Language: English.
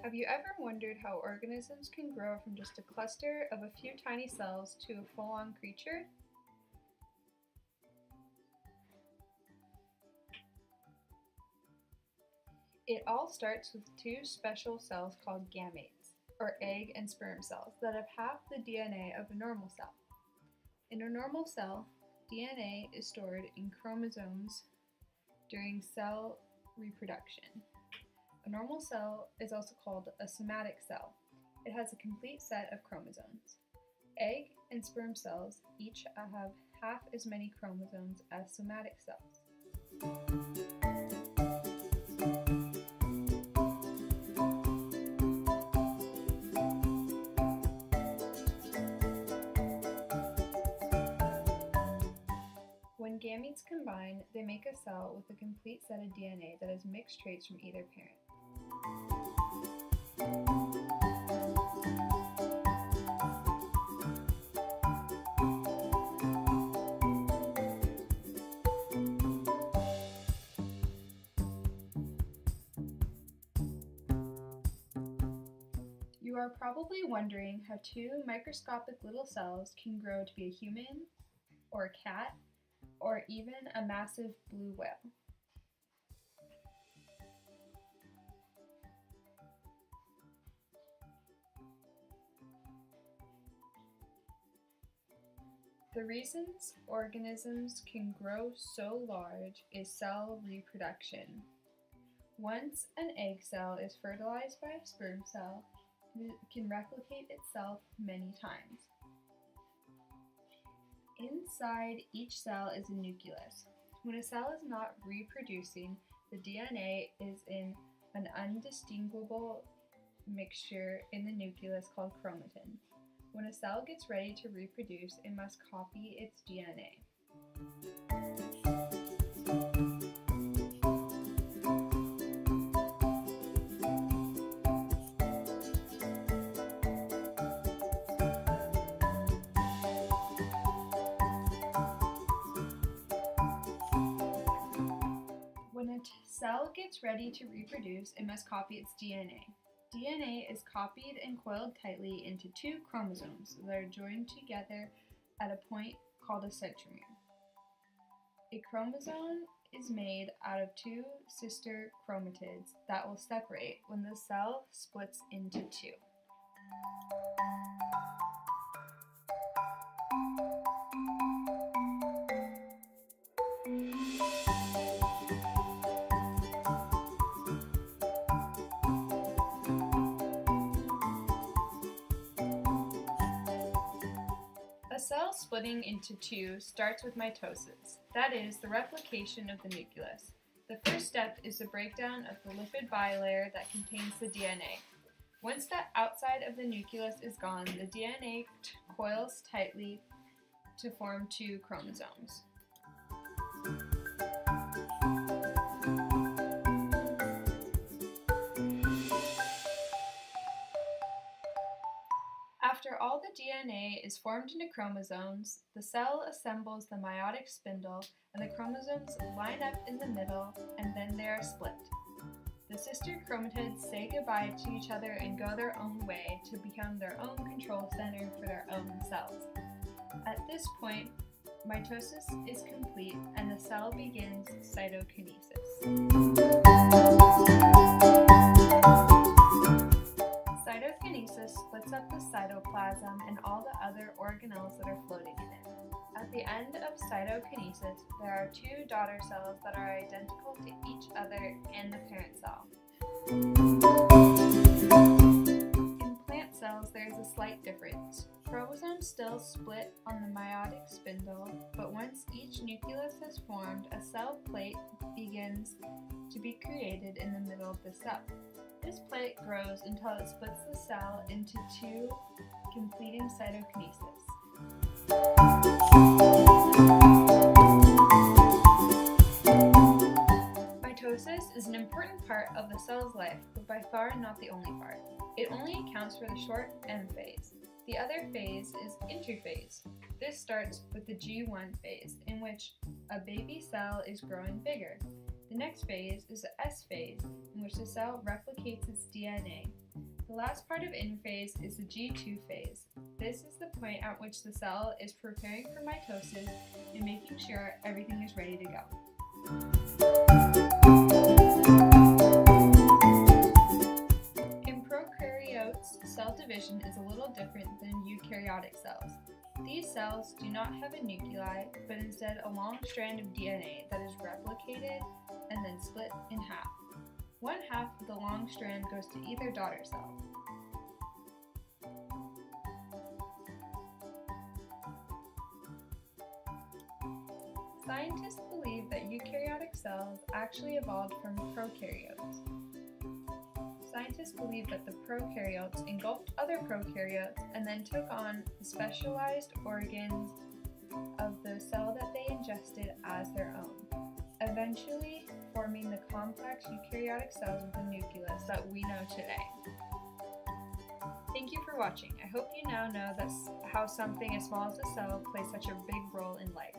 Have you ever wondered how organisms can grow from just a cluster of a few tiny cells to a full-on creature? It all starts with two special cells called gametes, or egg and sperm cells, that have half the DNA of a normal cell. In a normal cell, DNA is stored in chromosomes during cell reproduction. A normal cell is also called a somatic cell. It has a complete set of chromosomes. Egg and sperm cells each have half as many chromosomes as somatic cells. When gametes combine, they make a cell with a complete set of DNA that has mixed traits from either parent. You are probably wondering how two microscopic little cells can grow to be a human, or a cat, or even a massive blue whale. The reasons organisms can grow so large is cell reproduction. Once an egg cell is fertilized by a sperm cell, it can replicate itself many times. Inside each cell is a nucleus. When a cell is not reproducing, the DNA is in an undistinguishable mixture in the nucleus called chromatin. When a cell gets ready to reproduce, it must copy its DNA. When a cell gets ready to reproduce, it must copy its DNA. DNA is copied and coiled tightly into two chromosomes that are joined together at a point called a centromere. A chromosome is made out of two sister chromatids that will separate when the cell splits into two. A cell splitting into two starts with mitosis, that is, the replication of the nucleus. The first step is the breakdown of the lipid bilayer that contains the DNA. Once the outside of the nucleus is gone, the DNA coils tightly to form two chromosomes. After all the DNA is formed into chromosomes, the cell assembles the meiotic spindle and the chromosomes line up in the middle and then they are split. The sister chromatids say goodbye to each other and go their own way to become their own control center for their own cells. At this point, mitosis is complete and the cell begins cytokinesis. Cytokinesis splits up the cytoplasm and all the other organelles that are floating in it. At the end of cytokinesis, there are two daughter cells that are identical to each other and the parent cell. In plant cells, there is a slight difference. Chromosomes still split on the meiotic spindle, but once each nucleus has formed, a cell plate begins to be created in the middle of the cell. This plate grows until it splits the cell into two, completing cytokinesis. Mitosis is an important part of the cell's life, but by far not the only part. It only accounts for the short M phase. The other phase is interphase. This starts with the G1 phase, in which a baby cell is growing bigger. The next phase is the S phase, in which the cell replicates its DNA. The last part of interphase is the G2 phase. This is the point at which the cell is preparing for mitosis and making sure everything is ready to go. In prokaryotes, cell division is a little different than eukaryotic cells. These cells do not have a nuclei, but instead a long strand of DNA that is replicated and then split in half. One half of the long strand goes to either daughter cell. Scientists believe that eukaryotic cells actually evolved from prokaryotes. Scientists believe that the prokaryotes engulfed other prokaryotes and then took on the specialized organs of the cell that they ingested as their own, eventually forming the complex eukaryotic cells with a nucleus that we know today. Thank you for watching. I hope you now know how something as small as a cell plays such a big role in life.